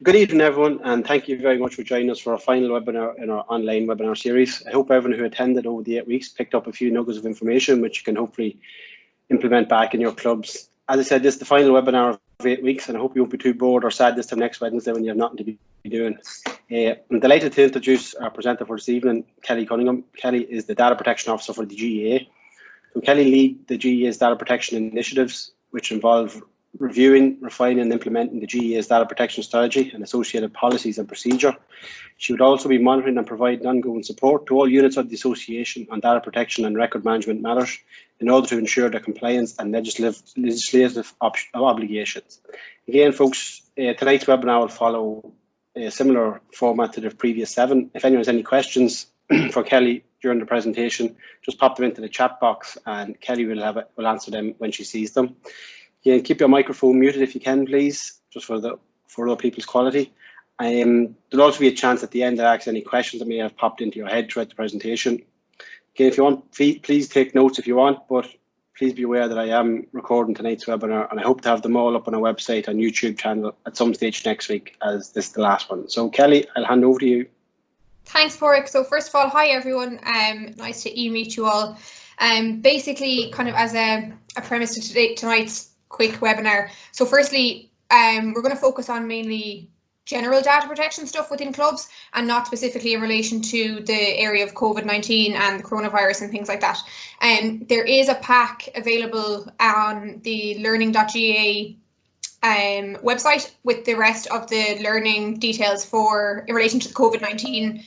Good evening, everyone, and thank you very much for joining us for our final webinar in our online webinar series. I hope everyone who attended over the 8 weeks picked up a few nuggets of information which you can hopefully implement back in your clubs. As I said, this is the final webinar of 8 weeks, and I hope you won't be too bored or sad this time next Wednesday when you have nothing to be doing. I'm delighted to introduce our presenter for this evening, Kelly Cunningham. Kelly is the Data Protection Officer for the GEA. So Kelly leads the GEA's data protection initiatives, which involve reviewing, refining and implementing the GEA's data protection strategy and associated policies and procedure. She would also be monitoring and providing ongoing support to all units of the association on data protection and record management matters in order to ensure their compliance and legislative obligations. Again, folks, tonight's webinar will follow a similar format to the previous 7. If anyone has any questions for Kelly during the presentation, just pop them into the chat box and Kelly will answer them when she sees them. Again, keep your microphone muted if you can, please, just for other people's quality. There'll also be a chance at the end to ask any questions that may have popped into your head throughout the presentation. Again, if you want, please take notes if you want, but please be aware that I am recording tonight's webinar and I hope to have them all up on our website and YouTube channel at some stage next week, as this is the last one. So Kelly, I'll hand over to you. Thanks, Porrick. So first of all, hi everyone. Nice to meet you all. Basically, kind of as a premise to tonight's quick webinar. So firstly, we're going to focus on mainly general data protection stuff within clubs and not specifically in relation to the area of COVID-19 and the coronavirus and things like that. There is a pack available on the learning.ga website with the rest of the learning details in relation to the COVID-19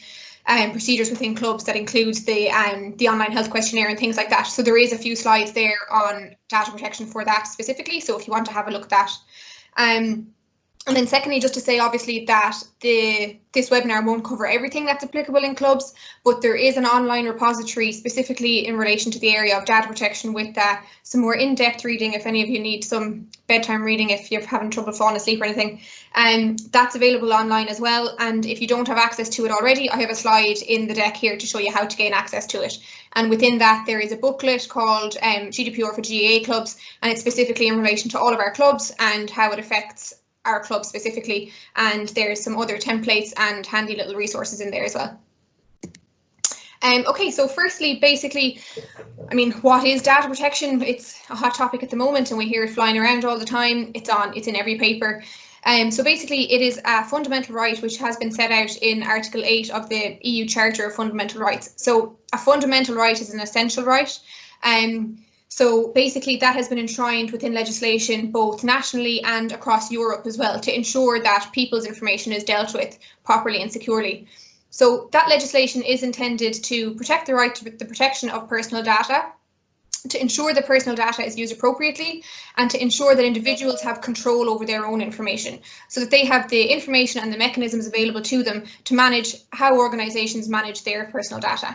procedures within clubs. That includes the online health questionnaire and things like that. So there is a few slides there on data protection for that specifically. So if you want to have a look at that. And then secondly, just to say obviously that this webinar won't cover everything that's applicable in clubs, but there is an online repository specifically in relation to the area of data protection with some more in-depth reading if any of you need some bedtime reading if you're having trouble falling asleep or anything. That's available online as well. And if you don't have access to it already, I have a slide in the deck here to show you how to gain access to it. And within that, there is a booklet called GDPR for GEA clubs, and it's specifically in relation to all of our clubs and how it affects our club specifically, and there's some other templates and handy little resources in there as well. Okay, so firstly, basically, I mean, what is data protection? It's a hot topic at the moment and we hear it flying around all the time. It's in every paper. So basically, it is a fundamental right which has been set out in Article 8 of the EU Charter of Fundamental Rights. So a fundamental right is an essential right. So basically that has been enshrined within legislation both nationally and across Europe as well to ensure that people's information is dealt with properly and securely. So that legislation is intended to protect the right to the protection of personal data, to ensure that personal data is used appropriately, and to ensure that individuals have control over their own information so that they have the information and the mechanisms available to them to manage how organisations manage their personal data.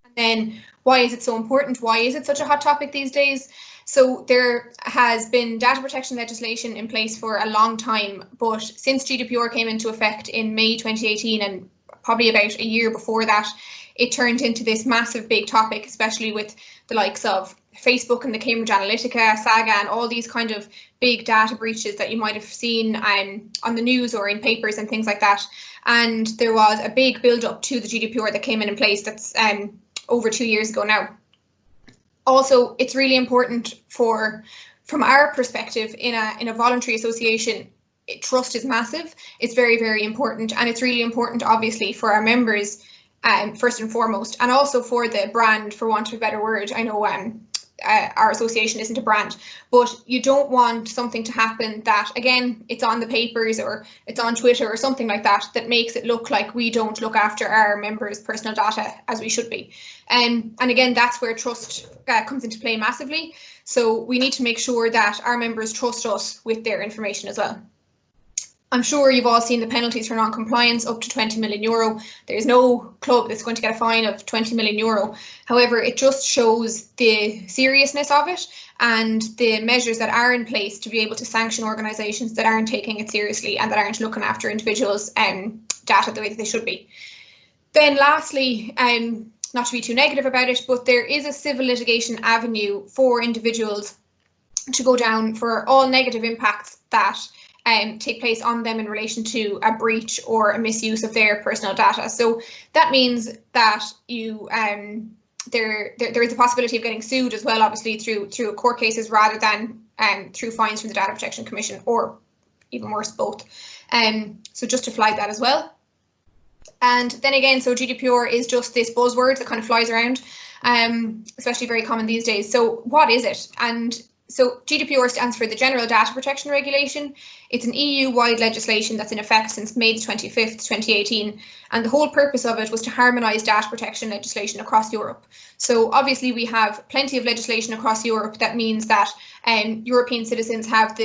And then why is it so important? Why is it such a hot topic these days? So there has been data protection legislation in place for a long time, but since GDPR came into effect in May 2018 and probably about a year before that, it turned into this massive big topic, especially with the likes of Facebook and the Cambridge Analytica saga and all these kind of big data breaches that you might have seen on the news or in papers and things like that. And there was a big build up to the GDPR that came in place that's over 2 years ago now. Also, it's really important from our perspective in a voluntary association, trust is massive. It's very, very important, and it's really important obviously for our members first and foremost, and also for the brand, for want of a better word. I know our association isn't a brand, but you don't want something to happen that, again, it's on the papers or it's on Twitter or something like that, that makes it look like we don't look after our members' personal data as we should be. And again, that's where trust comes into play massively. So we need to make sure that our members trust us with their information as well. I'm sure you've all seen the penalties for non-compliance, up to €20 million. There's no club that's going to get a fine of €20 million. However, it just shows the seriousness of it and the measures that are in place to be able to sanction organisations that aren't taking it seriously and that aren't looking after individuals' data the way that they should be. Then lastly, not to be too negative about it, but there is a civil litigation avenue for individuals to go down for all negative impacts that take place on them in relation to a breach or a misuse of their personal data. So that means that you there is a possibility of getting sued as well, obviously through court cases rather than through fines from the Data Protection Commission, or even worse, both. So just to flag that as well. And then again, so GDPR is just this buzzword that kind of flies around, especially very common these days. So what is it? And so GDPR stands for the General Data Protection Regulation. It's an EU-wide legislation that's in effect since May 25th, 2018. And the whole purpose of it was to harmonise data protection legislation across Europe. So obviously we have plenty of legislation across Europe. That means that European citizens have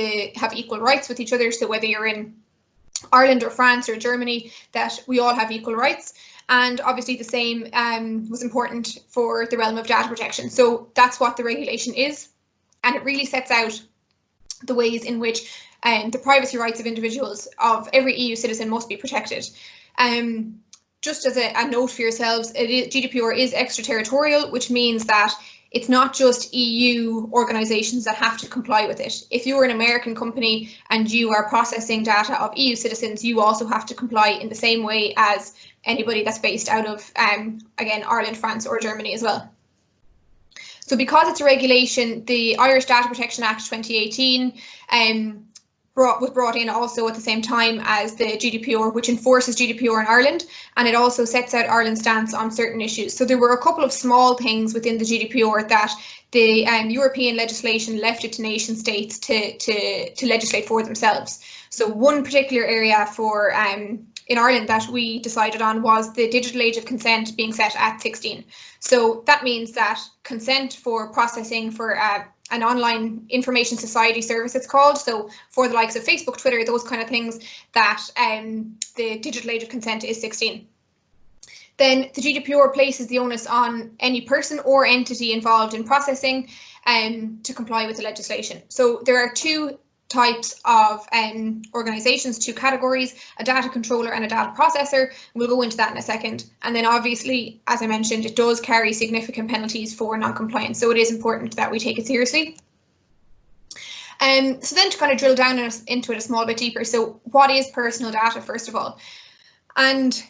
equal rights with each other. So whether you're in Ireland or France or Germany, that we all have equal rights. And obviously the same was important for the realm of data protection. So that's what the regulation is. And it really sets out the ways in which the privacy rights of individuals of every EU citizen must be protected. Just as a note for yourselves, GDPR is extraterritorial, which means that it's not just EU organisations that have to comply with it. If you're an American company and you are processing data of EU citizens, you also have to comply in the same way as anybody that's based out of, again, Ireland, France or Germany as well. So because it's a regulation, the Irish Data Protection Act 2018 was brought in also at the same time as the GDPR, which enforces GDPR in Ireland, and it also sets out Ireland's stance on certain issues. So there were a couple of small things within the GDPR that the European legislation left it to nation states to legislate for themselves. So one particular area for in Ireland that we decided on was the digital age of consent being set at 16. So that means that consent for processing for an online information society service, it's called, so for the likes of Facebook, Twitter, those kind of things, that the digital age of consent is 16. Then the GDPR places the onus on any person or entity involved in processing to comply with the legislation. So there are two types of organisations, two categories, a data controller and a data processor. We'll go into that in a second. And then obviously, as I mentioned, it does carry significant penalties for non-compliance. So it is important that we take it seriously. So then to kind of drill down into it a small bit deeper. So what is personal data, first of all? And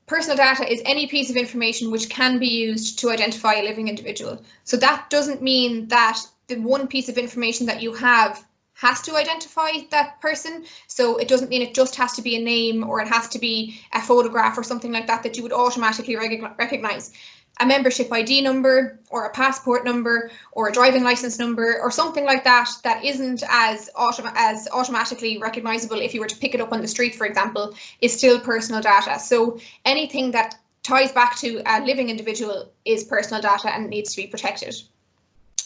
personal data is any piece of information which can be used to identify a living individual. So that doesn't mean that the one piece of information that you have has to identify that person. So it doesn't mean it just has to be a name or it has to be a photograph or something like that that you would automatically recognize. A membership ID number or a passport number or a driving license number or something like that that isn't as automatically recognizable if you were to pick it up on the street, for example, is still personal data. So anything that ties back to a living individual is personal data and needs to be protected.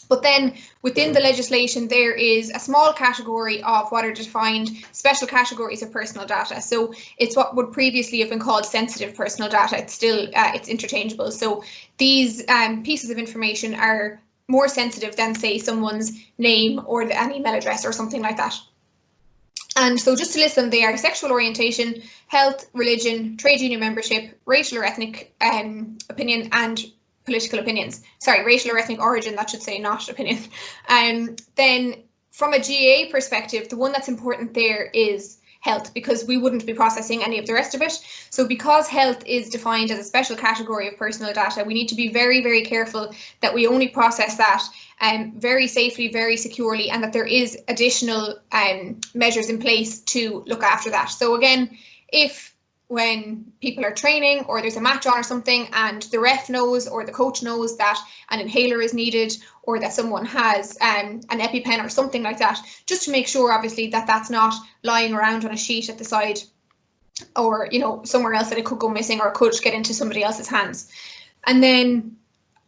But then within the legislation, there is a small category of what are defined special categories of personal data. So it's what would previously have been called sensitive personal data. It's still it's interchangeable. So these pieces of information are more sensitive than, say, someone's name or an email address or something like that. And so just to list them, they are sexual orientation, health, religion, trade union membership, racial or ethnic opinion, and political opinions. Sorry, racial or ethnic origin, that should say, not opinion. Then from a GA perspective, the one that's important there is health, because we wouldn't be processing any of the rest of it. So because health is defined as a special category of personal data, we need to be very, very careful that we only process that very safely, very securely, and that there is additional measures in place to look after that. So again, if when people are training or there's a match on or something and the ref knows or the coach knows that an inhaler is needed or that someone has an EpiPen or something like that, just to make sure obviously that that's not lying around on a sheet at the side or, you know, somewhere else that it could go missing or could get into somebody else's hands. And then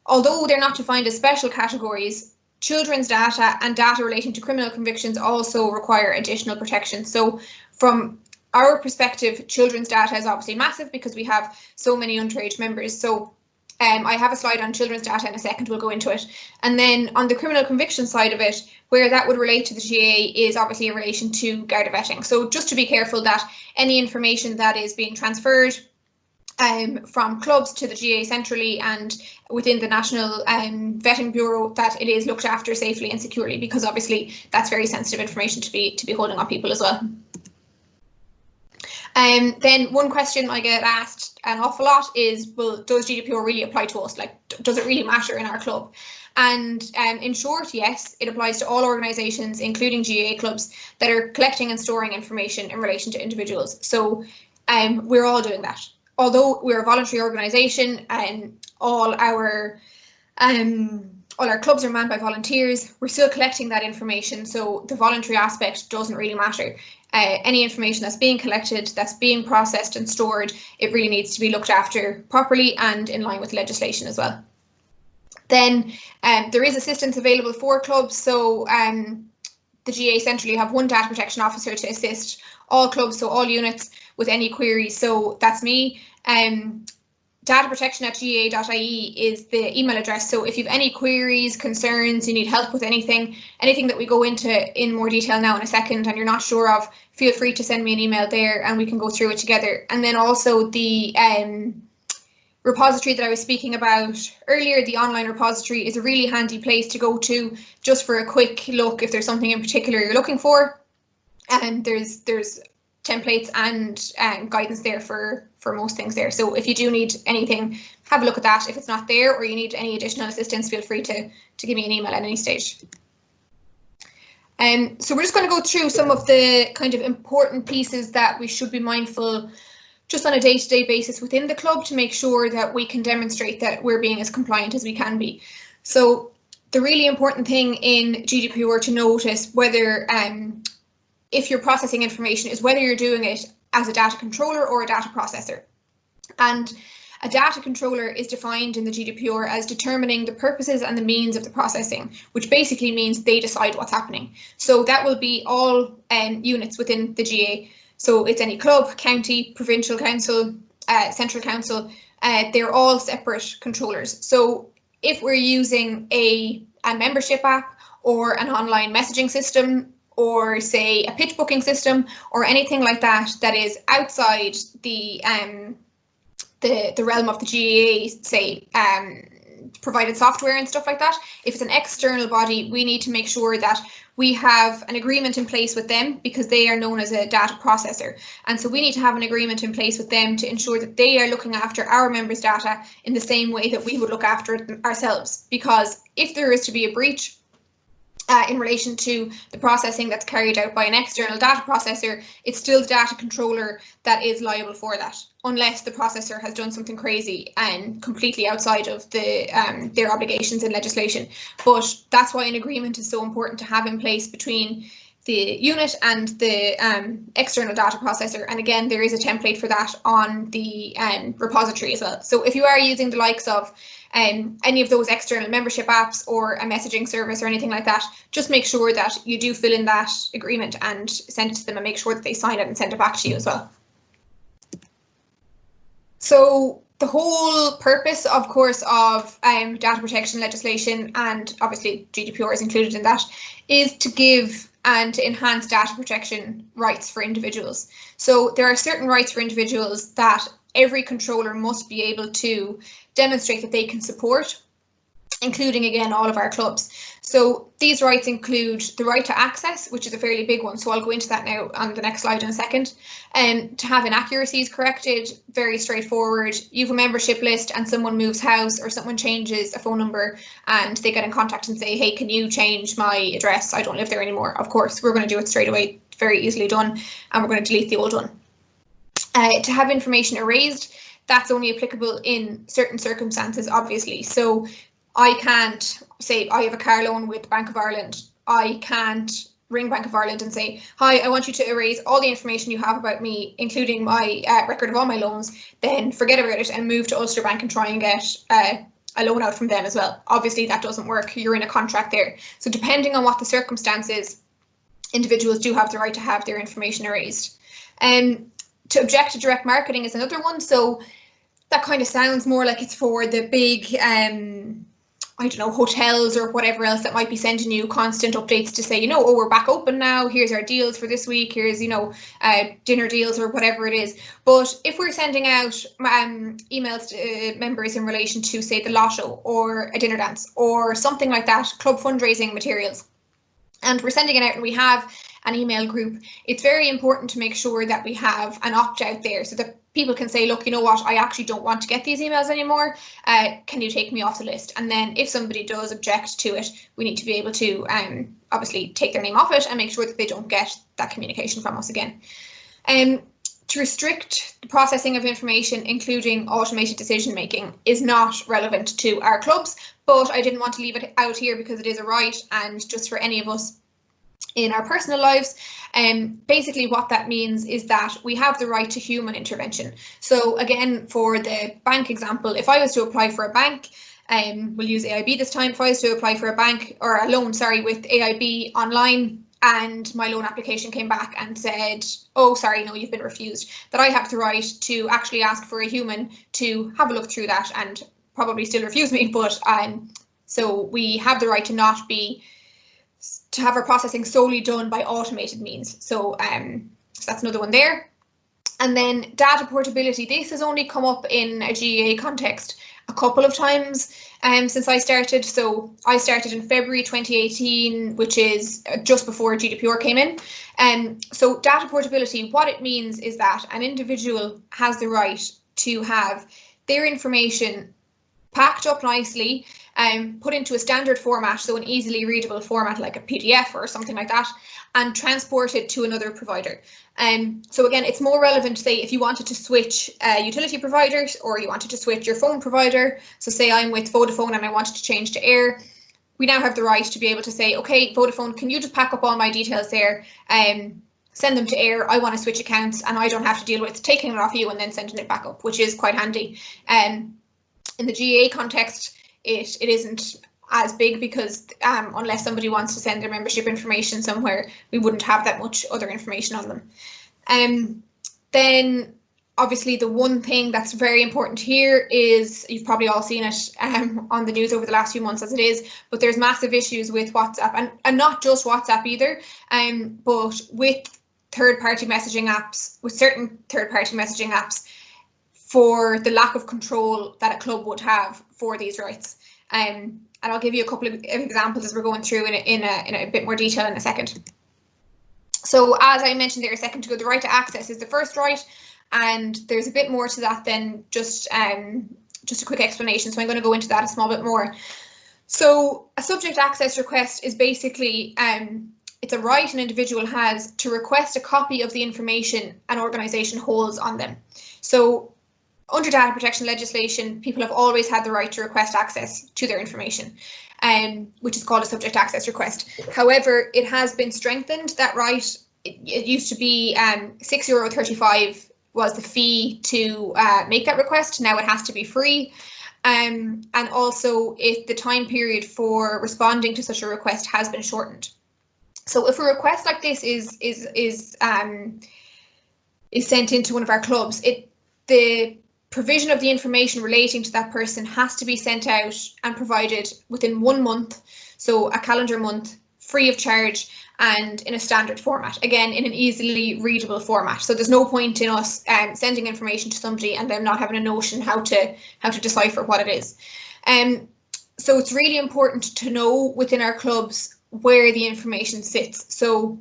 although they're not defined as special categories, children's data and data relating to criminal convictions also require additional protection. So from our perspective, children's data is obviously massive because we have so many underage members. So I have a slide on children's data in a second, we'll go into it. And then on the criminal conviction side of it, where that would relate to the GA is obviously in relation to Garda vetting. So just to be careful that any information that is being transferred from clubs to the GA centrally and within the National Vetting Bureau, that it is looked after safely and securely, because obviously that's very sensitive information to be holding on people as well. Then one question I get asked an awful lot is, well, does GDPR really apply to us? Like, does it really matter in our club? And in short, yes, it applies to all organisations, including GAA clubs, that are collecting and storing information in relation to individuals. So we're all doing that. Although we're a voluntary organisation and all our clubs are manned by volunteers, we're still collecting that information. So the voluntary aspect doesn't really matter. Any information that's being collected, that's being processed and stored, it really needs to be looked after properly and in line with legislation as well. Then there is assistance available for clubs. So the GA centrally have one data protection officer to assist all clubs, so all units, with any queries. So that's me. dataprotection@gaa.ie is the email address. So if you have any queries, concerns, you need help with anything that we go into in more detail now in a second and you're not sure of, feel free to send me an email there and we can go through it together. And then also the repository that I was speaking about earlier, the online repository, is a really handy place to go to just for a quick look if there's something in particular you're looking for. And there's templates and guidance there for most things there. So if you do need anything, have a look at that. If it's not there or you need any additional assistance, feel free to give me an email at any stage. So we're just going to go through some of the kind of important pieces that we should be mindful just on a day-to-day basis within the club to make sure that we can demonstrate that we're being as compliant as we can be. So the really important thing in GDPR to notice, whether if you're processing information, is whether you're doing it as a data controller or a data processor. And a data controller is defined in the GDPR as determining the purposes and the means of the processing, which basically means they decide what's happening. So that will be all units within the GA. So it's any club, county, provincial council, central council, they're all separate controllers. So if we're using a membership app or an online messaging system, or say a pitch booking system or anything like that that is outside the realm of the GAA, say provided software and stuff like that, if it's an external body, we need to make sure that we have an agreement in place with them because they are known as a data processor. And so we need to have an agreement in place with them to ensure that they are looking after our members' data in the same way that we would look after it ourselves. Because if there is to be a breach, in relation to the processing that's carried out by an external data processor, it's still the data controller that is liable for that, unless the processor has done something crazy and completely outside of their obligations and legislation. But that's why an agreement is so important to have in place between the unit and the external data processor. And again, there is a template for that on the repository as well. So if you are using the likes of any of those external membership apps or a messaging service or anything like that, just make sure that you do fill in that agreement and send it to them and make sure that they sign it and send it back to you as well. So the whole purpose, of course, of data protection legislation, and obviously GDPR is included in that, is to give and to enhance data protection rights for individuals. So there are certain rights for individuals that every controller must be able to demonstrate that they can support, including, again, all of our clubs. So these rights include the right to access, which is a fairly big one. So I'll go into that now on the next slide in a second. To have inaccuracies corrected, very straightforward. You have a membership list and someone moves house or someone changes a phone number and they get in contact and say, hey, can you change my address? I don't live there anymore. Of course, we're going to do it straight away, very easily done, and we're going to delete the old one. To have information erased, that's only applicable in certain circumstances, obviously. So I can't say I have a car loan with Bank of Ireland. I can't ring Bank of Ireland and say, hi, I want you to erase all the information you have about me, including my record of all my loans, then forget about it and move to Ulster Bank and try and get a loan out from them as well. Obviously, that doesn't work. You're in a contract there. So depending on what the circumstances, individuals do have the right to have their information erased. To object to direct marketing is another one. So that kind of sounds more like it's for the big, I don't know, hotels or whatever else that might be sending you constant updates to say, you know, oh, we're back open now. Here's our deals for this week. Here's, you know, dinner deals or whatever it is. But if we're sending out emails to members in relation to, say, the lotto or a dinner dance or something like that, club fundraising materials, and we're sending it out and we have an email group, it's very important to make sure that we have an opt-out there so that people can say, look, you know what, I actually don't want to get these emails anymore. Can you take me off the list? And then if somebody does object to it, we need to be able to obviously take their name off it and make sure that they don't get that communication from us again. To restrict the processing of information, including automated decision making, is not relevant to our clubs, but I didn't want to leave it out here because it is a right, and just for any of us in our personal lives. Basically what that means is that we have the right to human intervention. So again, for the bank example, if I was to apply for a bank, we'll use AIB this time, if I was to apply for a bank or a loan, sorry, with AIB online, and my loan application came back and said, oh, sorry, no, you've been refused, that I have the right to actually ask for a human to have a look through that and probably still refuse me. But so we have the right to have our processing solely done by automated means. So, so that's another one there. And then data portability. This has only come up in a GEA context a couple of times since I started. So I started in February 2018, which is just before GDPR came in. So data portability, what it means is that an individual has the right to have their information packed up nicely, put into a standard format, so an easily readable format like a PDF or something like that, and transport it to another provider. So again, it's more relevant, say, if you wanted to switch utility providers or you wanted to switch your phone provider. So say I'm with Vodafone and I wanted to change to Air. We now have the right to be able to say, okay, Vodafone, can you just pack up all my details there, send them to Air, I want to switch accounts, and I don't have to deal with taking it off you and then sending it back up, which is quite handy. In the GA context, it isn't as big because unless somebody wants to send their membership information somewhere, we wouldn't have that much other information on them. Then obviously the one thing that's very important here is, you've probably all seen it on the news over the last few months as it is, but there's massive issues with WhatsApp, and not just WhatsApp either, but with third-party messaging apps, with certain third-party messaging apps, for the lack of control that a club would have for these rights. And I'll give you a couple of examples as we're going through in a bit more detail in a second. So as I mentioned there a second ago, the right to access is the first right, and there's a bit more to that than just a quick explanation. So I'm going to go into that a small bit more. So a subject access request is basically it's a right an individual has to request a copy of the information an organisation holds on them. So under data protection legislation, people have always had the right to request access to their information, which is called a subject access request. However, it has been strengthened, that right. It used to be €6.35 was the fee to make that request. Now it has to be free. And also if the time period for responding to such a request has been shortened. So if a request like this is sent into one of our clubs, the provision of the information relating to that person has to be sent out and provided within 1 month, so a calendar month, free of charge, and in a standard format, again in an easily readable format. So there's no point in us sending information to somebody and them not having a notion how to decipher what it is. So it's really important to know within our clubs where the information sits. So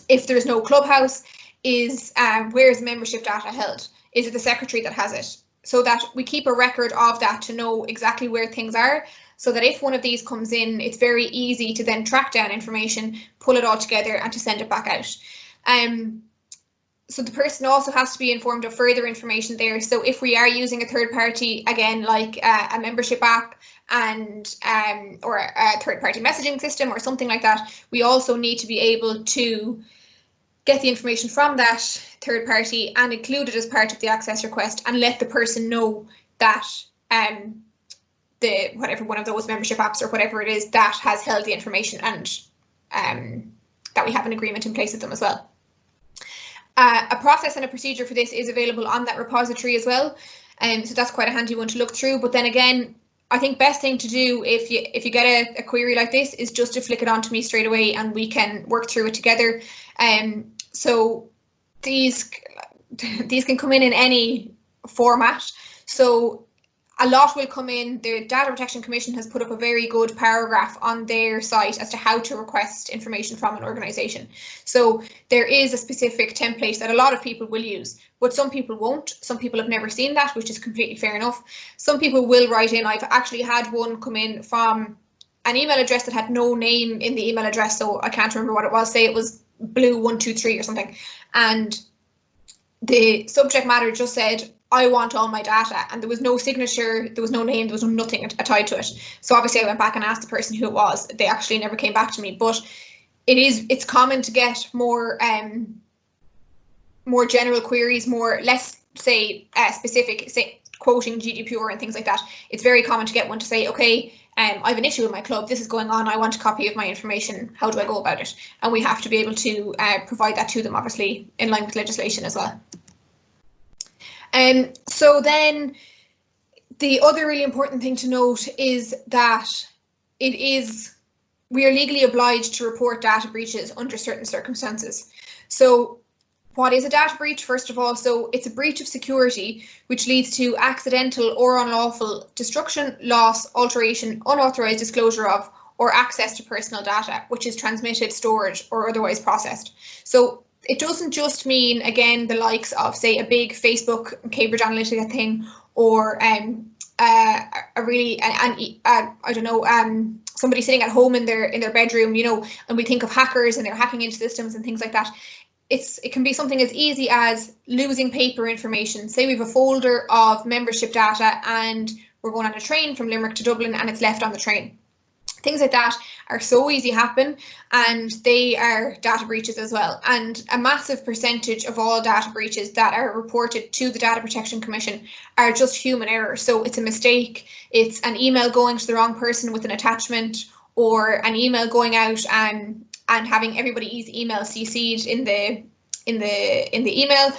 if there's no clubhouse, where is membership data held? Is it the secretary that has it? So that we keep a record of that to know exactly where things are, so that if one of these comes in, it's very easy to then track down information, pull it all together and to send it back out. So the person also has to be informed of further information there. So if we are using a third party, again, like a membership app and or a third party messaging system or something like that, we also need to be able to get the information from that third party and include it as part of the access request and let the person know that whatever one of those membership apps or whatever it is that has held the information, and that we have an agreement in place with them as well. A process and a procedure for this is available on that repository as well, so that's quite a handy one to look through. But then again, I think best thing to do if you get a query like this is just to flick it on to me straight away and we can work through it together. So these can come in any format. So a lot will come in. The Data Protection Commission has put up a very good paragraph on their site as to how to request information from an organisation. So there is a specific template that a lot of people will use, but some people won't. Some people have never seen that, which is completely fair enough. Some people will write in. I've actually had one come in from an email address that had no name in the email address, so I can't remember what it was. Say it was blue123 or something, and the subject matter just said, I want all my data, and there was no signature, there was no name, there was nothing tied to it. So obviously I went back and asked the person who it was. They actually never came back to me, but it's common to get more general queries, less specific, say quoting GDPR and things like that. It's very common to get one to say, okay, I have an issue with my club, this is going on, I want a copy of my information, how do I go about it? And we have to be able to provide that to them, obviously in line with legislation as well. So then the other really important thing to note is that we are legally obliged to report data breaches under certain circumstances. So what is a data breach? First of all, so it's a breach of security which leads to accidental or unlawful destruction, loss, alteration, unauthorized disclosure of, or access to personal data, which is transmitted, stored, or otherwise processed. So it doesn't just mean, again, the likes of, say, a big Facebook Cambridge Analytica thing, or somebody sitting at home in their bedroom, and we think of hackers and they're hacking into systems and things like that. It can be something as easy as losing paper information. Say we have a folder of membership data and we're going on a train from Limerick to Dublin and it's left on the train. Things like that are so easy to happen, and they are data breaches as well. And a massive percentage of all data breaches that are reported to the Data Protection Commission are just human error. So it's a mistake, it's an email going to the wrong person with an attachment, or an email going out and having everybody's email CC'd in the email.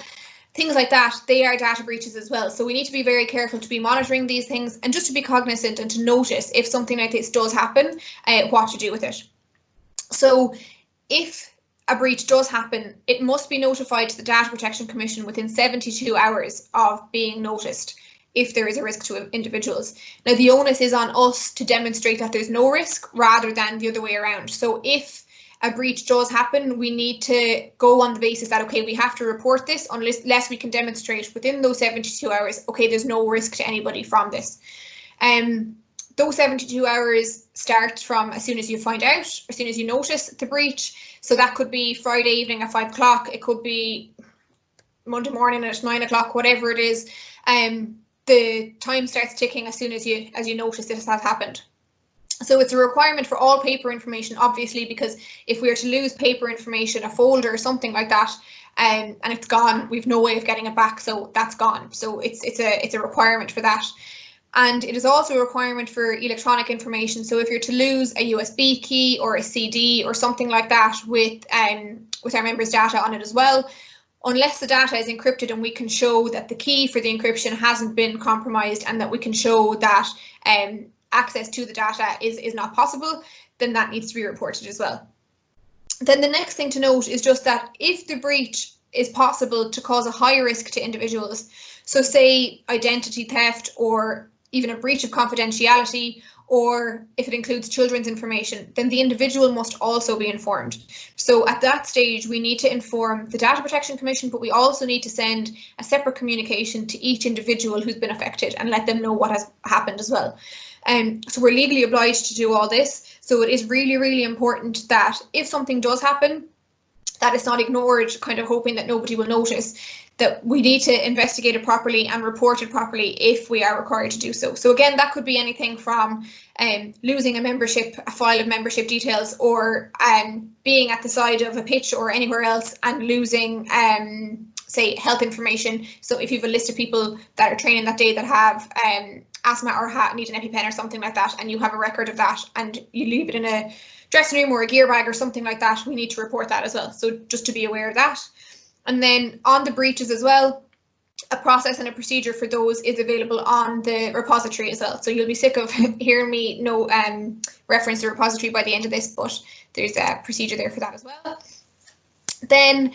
Things like that, they are data breaches as well. So we need to be very careful to be monitoring these things and just to be cognizant and to notice if something like this does happen, what to do with it. So if a breach does happen, it must be notified to the Data Protection Commission within 72 hours of being noticed if there is a risk to individuals. Now, the onus is on us to demonstrate that there's no risk rather than the other way around. So if a breach does happen, we need to go on the basis that, okay, we have to report this unless we can demonstrate within those 72 hours, okay, there's no risk to anybody from this. Those 72 hours start from as soon as you find out, as soon as you notice the breach. So that could be Friday evening at 5 o'clock, it could be Monday morning at 9 o'clock, whatever it is. The time starts ticking as soon as you notice this has happened. So it's a requirement for all paper information, obviously, because if we are to lose paper information, a folder or something like that, and it's gone, we've no way of getting it back, so that's gone. So it's a requirement for that. And it is also a requirement for electronic information. So if you're to lose a USB key or a CD or something like that with our members' data on it as well, unless the data is encrypted and we can show that the key for the encryption hasn't been compromised and that we can show that access to the data is not possible, then that needs to be reported as well. Then the next thing to note is just that if the breach is possible to cause a high risk to individuals, so say identity theft or even a breach of confidentiality, or if it includes children's information, then the individual must also be informed. So at that stage, we need to inform the Data Protection Commission, but we also need to send a separate communication to each individual who's been affected and let them know what has happened as well. So we're legally obliged to do all this. So it is really, really important that if something does happen, that it's not ignored, kind of hoping that nobody will notice, that we need to investigate it properly and report it properly if we are required to do so. So again, that could be anything from losing a file of membership details, or being at the side of a pitch or anywhere else and losing say health information. So if you have a list of people that are training that day that have asthma or need an EpiPen or something like that, and you have a record of that and you leave it in a dressing room or a gear bag or something like that, we need to report that as well. So just to be aware of that. And then on the breaches as well, a process and a procedure for those is available on the repository as well. So you'll be sick of hearing me reference the repository by the end of this, but there's a procedure there for that as well. Then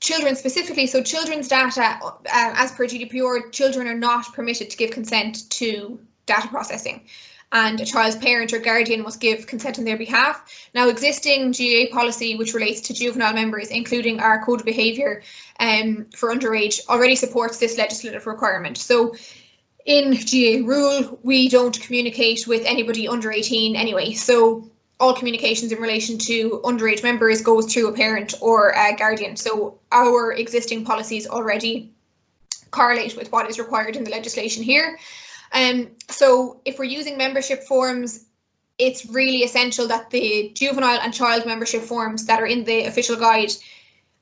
children specifically, so children's data, as per GDPR, children are not permitted to give consent to data processing, and a child's parent or guardian must give consent on their behalf. Now, existing GA policy, which relates to juvenile members, including our code of behaviour for underage, already supports this legislative requirement. So in GA rule, we don't communicate with anybody under 18 anyway. So all communications in relation to underage members goes through a parent or a guardian. So our existing policies already correlate with what is required in the legislation here. So if we're using membership forms, it's really essential that the juvenile and child membership forms that are in the official guide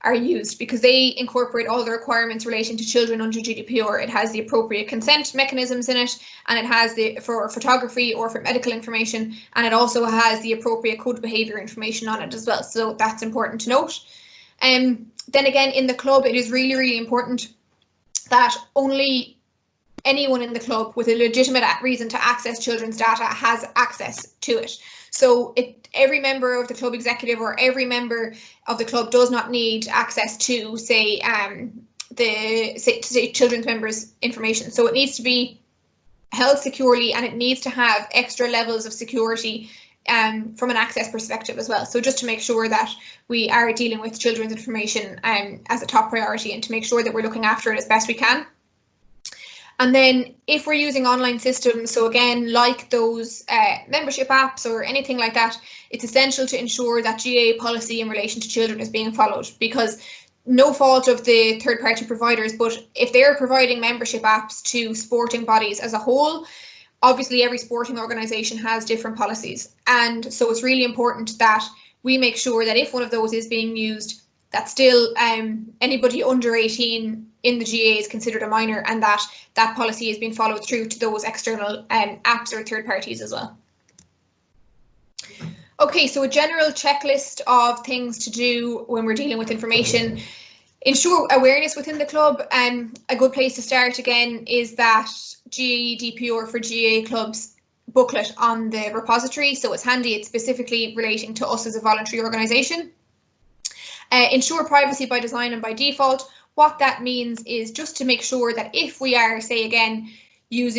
are used, because they incorporate all the requirements relating to children under GDPR. It has the appropriate consent mechanisms in it, and it has the for photography or for medical information, and it also has the appropriate code of behaviour information on it as well. So that's important to note. Then again, in the club, it is really, really important that only anyone in the club with a legitimate reason to access children's data has access to it. So every member of the club executive or every member of the club does not need access to, say, children's members' information. So it needs to be held securely, and it needs to have extra levels of security from an access perspective as well. So just to make sure that we are dealing with children's information as a top priority, and to make sure that we're looking after it as best we can. And then if we're using online systems, so again, like those membership apps or anything like that, it's essential to ensure that GA policy in relation to children is being followed, because no fault of the third-party providers, but if they're providing membership apps to sporting bodies as a whole, obviously every sporting organisation has different policies. And so it's really important that we make sure that if one of those is being used, that still anybody under 18 in the GA is considered a minor, and that that policy is being followed through to those external apps or third parties as well. Okay, so a general checklist of things to do when we're dealing with information. Ensure awareness within the club. A good place to start again is that GDPR for GA clubs booklet on the repository. So it's handy, it's specifically relating to us as a voluntary organisation. Ensure privacy by design and by default. What that means is just to make sure that if we are, say again,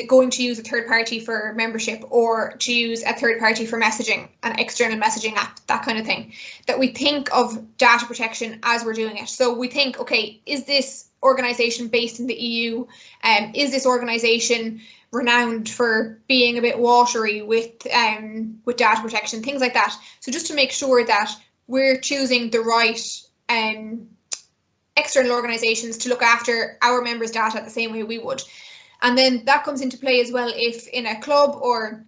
going to use a third party for membership, or to use a third party for messaging, an external messaging app, that kind of thing, that we think of data protection as we're doing it. So we think, okay, is this organisation based in the EU? Is this organisation renowned for being a bit watery with data protection, things like that. So just to make sure that we're choosing the right external organisations to look after our members' data the same way we would. And then that comes into play as well if in a club or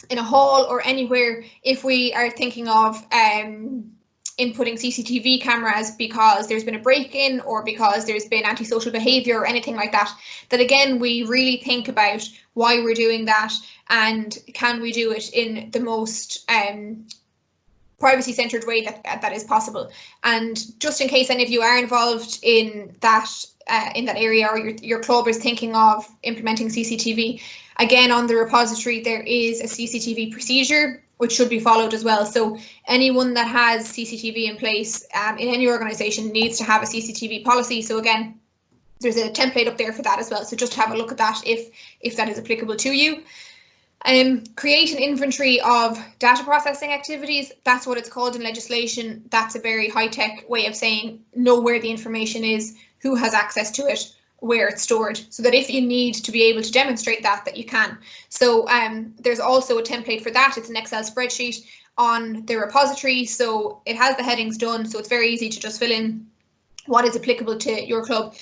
in a hall or anywhere, if we are thinking of inputting CCTV cameras because there's been a break-in or because there's been antisocial behaviour or anything like that, that again, we really think about why we're doing that and can we do it in the most privacy-centred way that is possible. And just in case any of you are involved in that area, or your club is thinking of implementing CCTV, again on the repository there is a CCTV procedure which should be followed as well. So anyone that has CCTV in place in any organisation needs to have a CCTV policy. So again, there's a template up there for that as well. So just have a look at that if that is applicable to you. Create an inventory of data processing activities. That's what it's called in legislation. That's a very high-tech way of saying know where the information is, who has access to it, where it's stored, so that if you need to be able to demonstrate that you can. So there's also a template for that. It's an Excel spreadsheet on the repository. So it has the headings done. So it's very easy to just fill in what is applicable to your club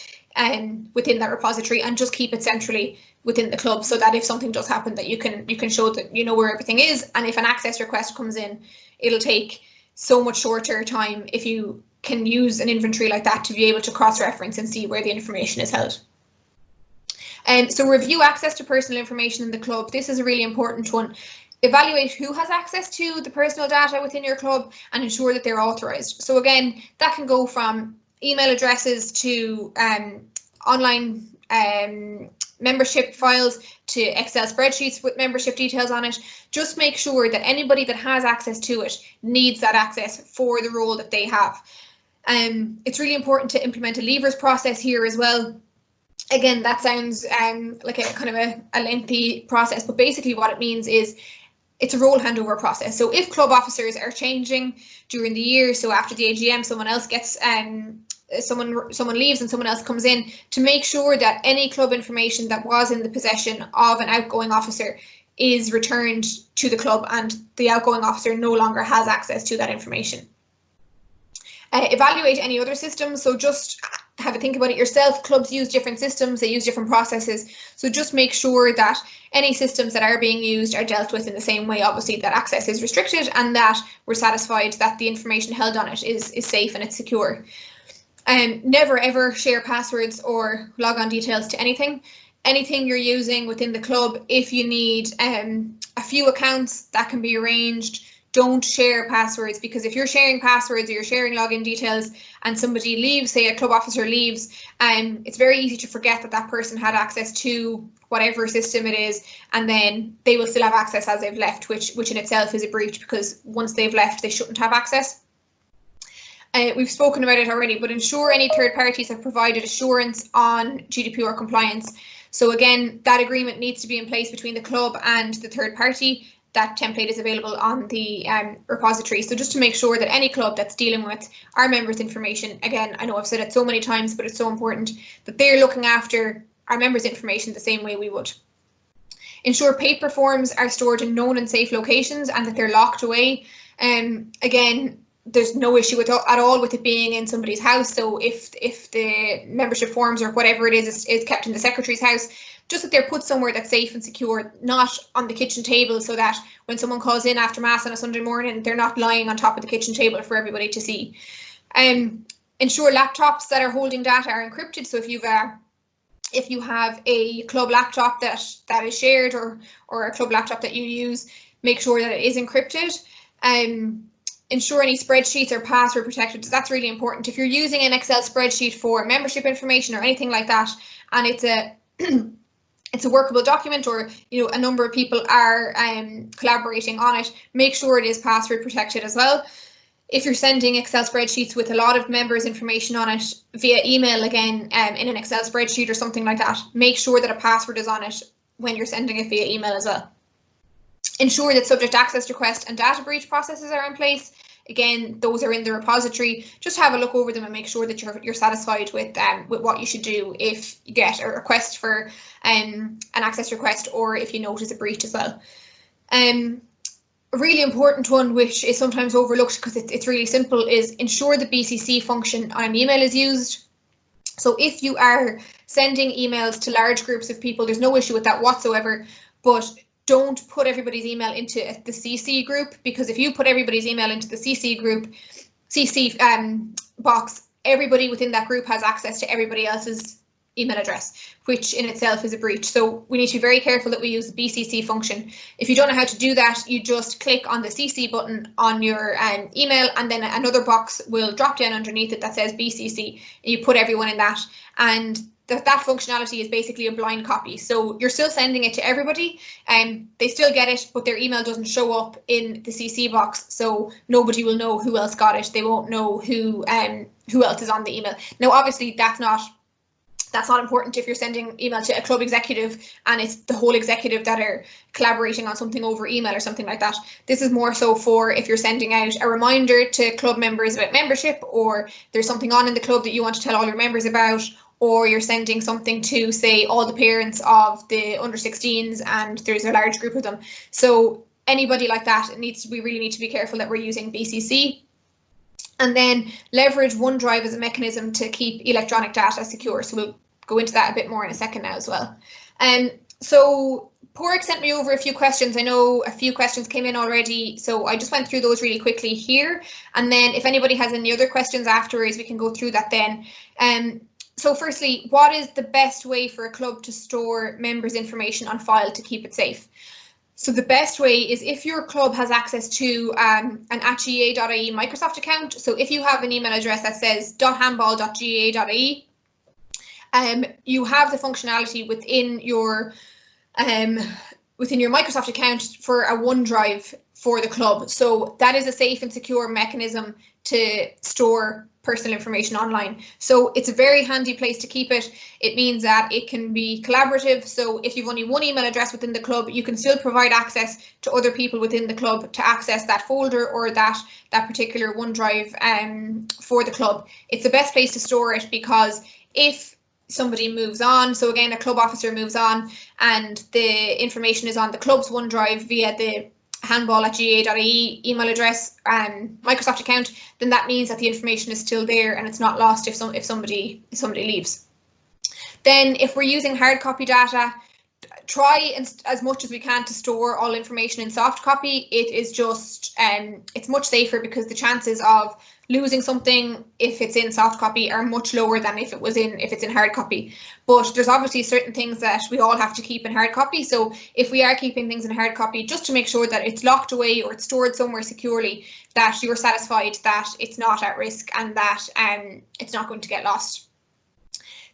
within that repository, and just keep it centrally within the club, so that if something does happen, that you can show that you know where everything is. And if an access request comes in, it'll take so much shorter time if you can use an inventory like that to be able to cross-reference and see where the information is held. So review access to personal information in the club. This is a really important one. Evaluate who has access to the personal data within your club and ensure that they're authorised. So again, that can go from email addresses to online membership files to Excel spreadsheets with membership details on it. Just make sure that anybody that has access to it needs that access for the role that they have. It's really important to implement a leavers process here as well. Again, that sounds like a kind of a lengthy process, but basically what it means is it's a role handover process. So if club officers are changing during the year, so after the AGM, someone else gets someone leaves and someone else comes in, to make sure that any club information that was in the possession of an outgoing officer is returned to the club and the outgoing officer no longer has access to that information. Evaluate any other systems, so just have a think about it yourself. Clubs use different systems, they use different processes, so just make sure that any systems that are being used are dealt with in the same way, obviously, that access is restricted and that we're satisfied that the information held on it is safe and it's secure. Never ever share passwords or log-on details to anything you're using within the club. If you need a few accounts, that can be arranged. Don't share passwords, because if you're sharing passwords or you're sharing login details and somebody leaves, say a club officer leaves, it's very easy to forget that that person had access to whatever system it is, and then they will still have access as they've left, which in itself is a breach, because once they've left, they shouldn't have access. We've spoken about it already, but ensure any third parties have provided assurance on GDPR compliance. So again, that agreement needs to be in place between the club and the third party. That template is available on the repository. So just to make sure that any club that's dealing with our members' information, again, I know I've said it so many times, but it's so important that they're looking after our members' information the same way we would. Ensure paper forms are stored in known and safe locations and that they're locked away. Again, there's no issue at all with it being in somebody's house. So if the membership forms or whatever it is kept in the secretary's house, just that they're put somewhere that's safe and secure, not on the kitchen table, so that when someone calls in after Mass on a Sunday morning, they're not lying on top of the kitchen table for everybody to see. Ensure laptops that are holding data are encrypted. So if you have a club laptop that is shared or a club laptop that you use, make sure that it is encrypted. Ensure any spreadsheets are password protected. So that's really important. If you're using an Excel spreadsheet for membership information or anything like that, and it's a workable document, or a number of people are collaborating on it, make sure it is password protected as well. If you're sending Excel spreadsheets with a lot of members' information on it via email, again, in an Excel spreadsheet or something like that, make sure that a password is on it when you're sending it via email as well. Ensure that subject access request and data breach processes are in place. Again, those are in the repository. Just have a look over them and make sure that you're satisfied with what you should do if you get a request for an access request, or if you notice a breach as well. A really important one, which is sometimes overlooked because it's really simple, is ensure the BCC function on an email is used. So if you are sending emails to large groups of people, there's no issue with that whatsoever, but don't put everybody's email into the CC group, because if you put everybody's email into the CC box, everybody within that group has access to everybody else's email address, which in itself is a breach. So we need to be very careful that we use the BCC function. If you don't know how to do that, you just click on the CC button on your email, and then another box will drop down underneath it that says BCC, and you put everyone in that, and that functionality is basically a blind copy. So you're still sending it to everybody and they still get it, but their email doesn't show up in the CC box. So nobody will know who else got it. They won't know who else is on the email. Now, obviously, that's not important if you're sending email to a club executive and it's the whole executive that are collaborating on something over email or something like that. This is more so for if you're sending out a reminder to club members about membership, or there's something on in the club that you want to tell all your members about, or you're sending something to, say, all the parents of the under 16s and there's a large group of them. So anybody like that, we really need to be careful that we're using BCC. And then leverage OneDrive as a mechanism to keep electronic data secure. So we'll go into that a bit more in a second now as well. So Porrick sent me over a few questions. I know a few questions came in already, so I just went through those really quickly here. And then if anybody has any other questions afterwards, we can go through that then. So firstly, what is the best way for a club to store members' information on file to keep it safe? So the best way is if your club has access to an @ga.ie Microsoft account. So if you have an email address that says .handball.ga.ie, you have the functionality within your Microsoft account for a OneDrive for the club. So that is a safe and secure mechanism to store personal information online. So it's a very handy place to keep it. It means that it can be collaborative. So if you've only one email address within the club, you can still provide access to other people within the club to access that folder or that particular OneDrive for the club. It's the best place to store it, because if somebody moves on, so again, a club officer moves on and the information is on the club's OneDrive via the handball@ga.ie email address and Microsoft account, then that means that the information is still there and it's not lost if somebody leaves. Then if we're using hard copy data, try as much as we can to store all information in soft copy. It is just it's much safer, because the chances of losing something if it's in soft copy are much lower than if it's in hard copy. But there's obviously certain things that we all have to keep in hard copy. So if we are keeping things in hard copy, just to make sure that it's locked away or it's stored somewhere securely, that you're satisfied that it's not at risk and that it's not going to get lost.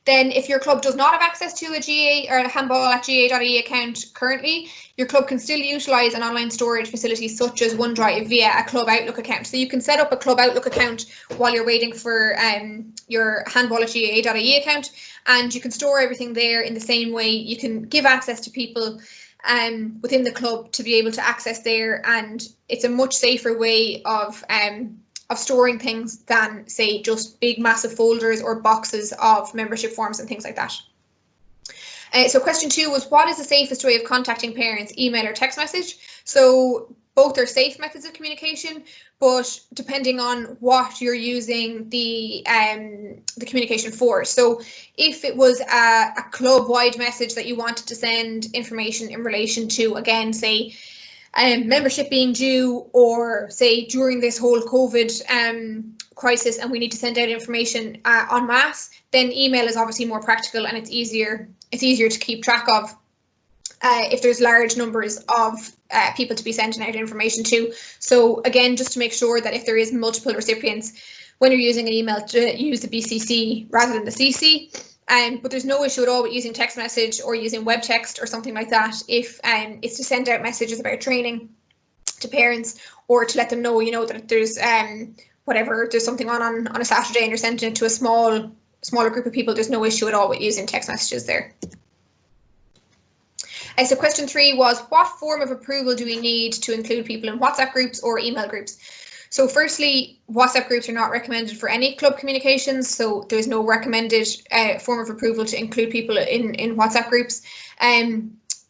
Then if your club does not have access to a GA or a handball@ga.ie account currently, your club can still utilise an online storage facility such as OneDrive via a club Outlook account. So you can set up a club Outlook account while you're waiting for your handball@ga.ie account, and you can store everything there in the same way. You can give access to people within the club to be able to access there, and it's a much safer way of storing things than, say, just big massive folders or boxes of membership forms and things like that. So question 2 was, what is the safest way of contacting parents, email or text message? So both are safe methods of communication, but depending on what you're using the communication for. So if it was a club-wide message that you wanted to send information in relation to, again, say, membership being due, or say during this whole COVID crisis and we need to send out information en masse, then email is obviously more practical and it's easier to keep track of if there's large numbers of people to be sending out information to. So again, just to make sure that if there is multiple recipients, when you're using an email, to use the BCC rather than the CC. But there's no issue at all with using text message or using web text or something like that if it's to send out messages about training to parents, or to let them know, that there's there's something on a Saturday and you're sending it to a smaller group of people. There's no issue at all with using text messages there. So question 3 was, what form of approval do we need to include people in WhatsApp groups or email groups? So firstly, WhatsApp groups are not recommended for any club communications, so there's no recommended form of approval to include people in WhatsApp groups.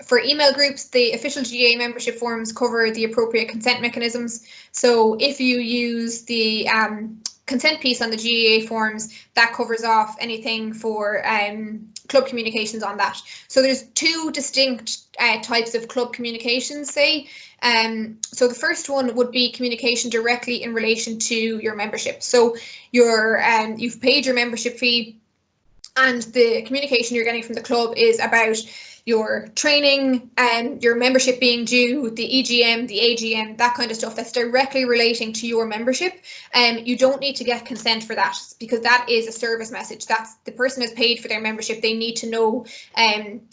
For email groups, the official GA membership forms cover the appropriate consent mechanisms. So if you use the consent piece on the GA forms, that covers off anything for club communications on that. So there's 2 distinct types of club communications, say. So the first one would be communication directly in relation to your membership. So you've paid your membership fee, and the communication you're getting from the club is about your training and your membership being due, the EGM, the AGM, that kind of stuff that's directly relating to your membership. You don't need to get consent for that, because that is a service message. That's the person has paid for their membership. They need to know,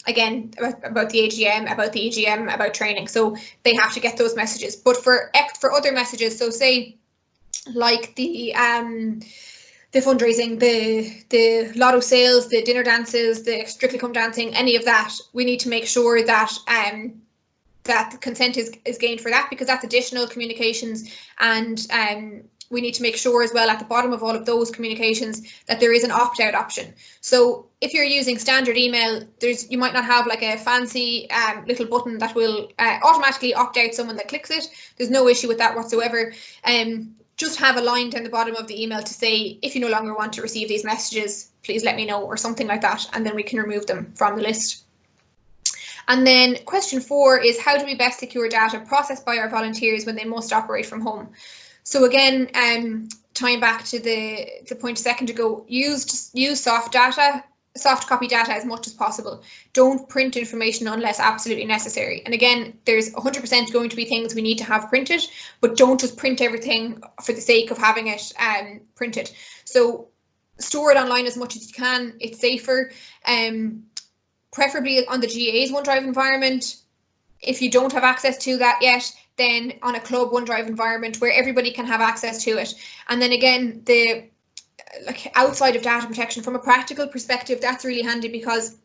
again, about the AGM, about the EGM, about training. So they have to get those messages. But for other messages, so say like the fundraising, the lotto sales, the dinner dances, the Strictly Come Dancing, any of that, we need to make sure that that consent is gained for that, because that's additional communications, and we need to make sure as well at the bottom of all of those communications that there is an opt-out option. So if you're using standard email, you might not have like a fancy little button that will automatically opt out someone that clicks it. There's no issue with that whatsoever. Just have a line down the bottom of the email to say, if you no longer want to receive these messages, please let me know, or something like that, and then we can remove them from the list. And then question 4 is, how do we best secure data processed by our volunteers when they must operate from home? So again, tying back to the point a second ago, use soft copy data as much as possible. Don't print information unless absolutely necessary. And again, there's 100% going to be things we need to have printed, but don't just print everything for the sake of having it printed. So store it online as much as you can. It's safer, preferably on the GA's OneDrive environment. If you don't have access to that yet, then on a club OneDrive environment where everybody can have access to it. And then again, like outside of data protection, from a practical perspective, that's really handy because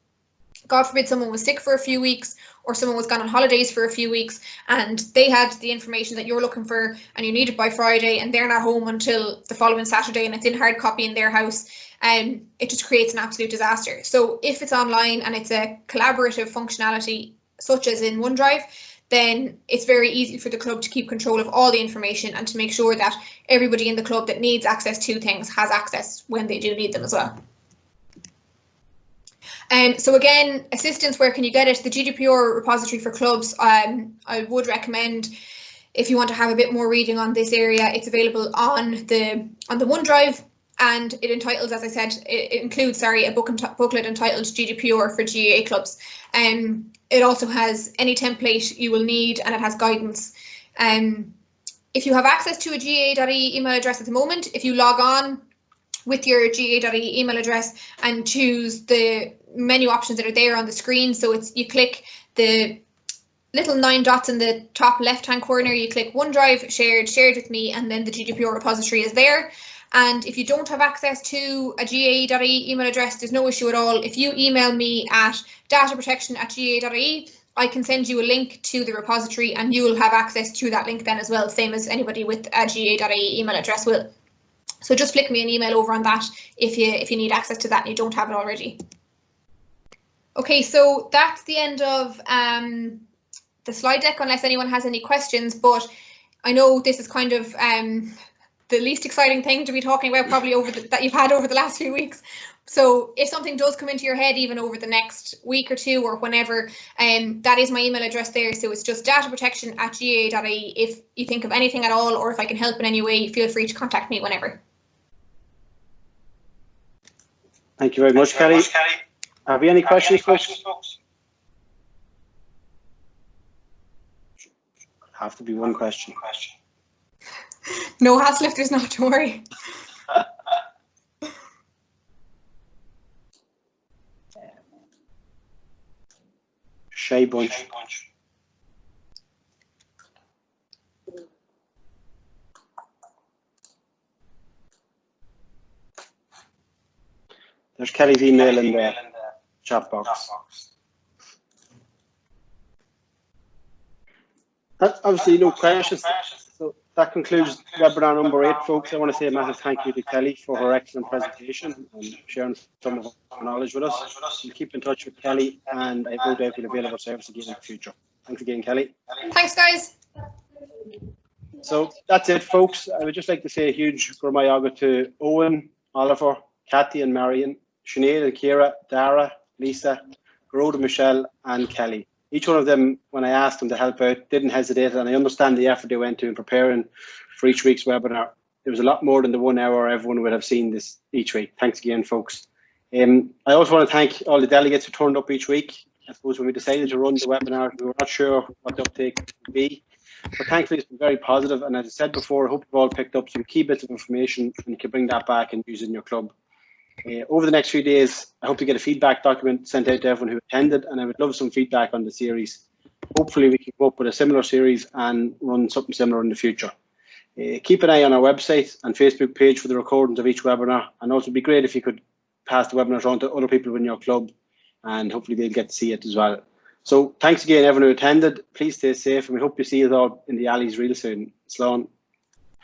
God forbid someone was sick for a few weeks or someone was gone on holidays for a few weeks and they had the information that you're looking for and you need it by Friday and they're not home until the following Saturday and it's in hard copy in their house, and it just creates an absolute disaster. So if it's online and it's a collaborative functionality such as in OneDrive, then it's very easy for the club to keep control of all the information and to make sure that everybody in the club that needs access to things has access when they do need them as well. So again, assistance, where can you get it? The GDPR Repository for clubs, I would recommend, if you want to have a bit more reading on this area, it's available on the OneDrive, and it entitles, as I said, it includes, a booklet entitled GDPR for GAA clubs. It also has any template you will need, and it has guidance. If you have access to a GAA.ie email address at the moment, if you log on with your GAA.ie email address and choose the menu options that are there on the screen, so it's, you click the little 9 dots in the top left hand corner, you click OneDrive, shared with me, and then the GDPR repository is there. And if you don't have access to a GAA.ie email address, there's no issue at all. If you email me at dataprotection@gaa.ie, I can send you a link to the repository and you will have access to that link then as well, same as anybody with a GAA.ie email address will. So just flick me an email over on that if you need access to that and you don't have it already. Okay, so that's the end of the slide deck, unless anyone has any questions, but I know this is kind of the least exciting thing to be talking about probably that you've had over the last few weeks. So if something does come into your head, even over the next week or two or whenever, that is my email address there. So it's just dataprotection@gaa.ie. If you think of anything at all, or if I can help in any way, feel free to contact me whenever. Thank you very much, Kelly. Have you any questions, folks? Have to be one question. No hassle if there's not, don't worry. Shay Bunch. There's Kelly's email in the chat box. That's obviously no questions. So that concludes webinar number 8, folks. I want to say a massive thank you to Kelly for her excellent presentation and sharing some of her knowledge with us. We'll keep in touch with Kelly, and I no doubt we'll avail of our service again in the future. Thanks again, Kelly. Thanks, guys. So that's it, folks. I would just like to say a huge gurmayaga to Owen, Oliver, Kathy and Marion, Sinead and Ciara, Dara, Lisa, Gerode, Michelle and Kelly. Each one of them, when I asked them to help out, didn't hesitate, and I understand the effort they went to in preparing for each week's webinar. There was a lot more than the 1 hour everyone would have seen this each week. Thanks again, folks. I also want to thank all the delegates who turned up each week. I suppose when we decided to run the webinar, we were not sure what the uptake would be, but thankfully it's been very positive. And as I said before, I hope you've all picked up some key bits of information and you can bring that back and use it in your club. Over the next few days, I hope to get a feedback document sent out to everyone who attended, and I would love some feedback on the series. Hopefully we can come up with a similar series and run something similar in the future. Keep an eye on our website and Facebook page for the recordings of each webinar, and also it'd be great if you could pass the webinars on to other people in your club, and hopefully they'll get to see it as well. So thanks again everyone who attended. Please stay safe, and we hope to see you all in the alleys real soon. Slán.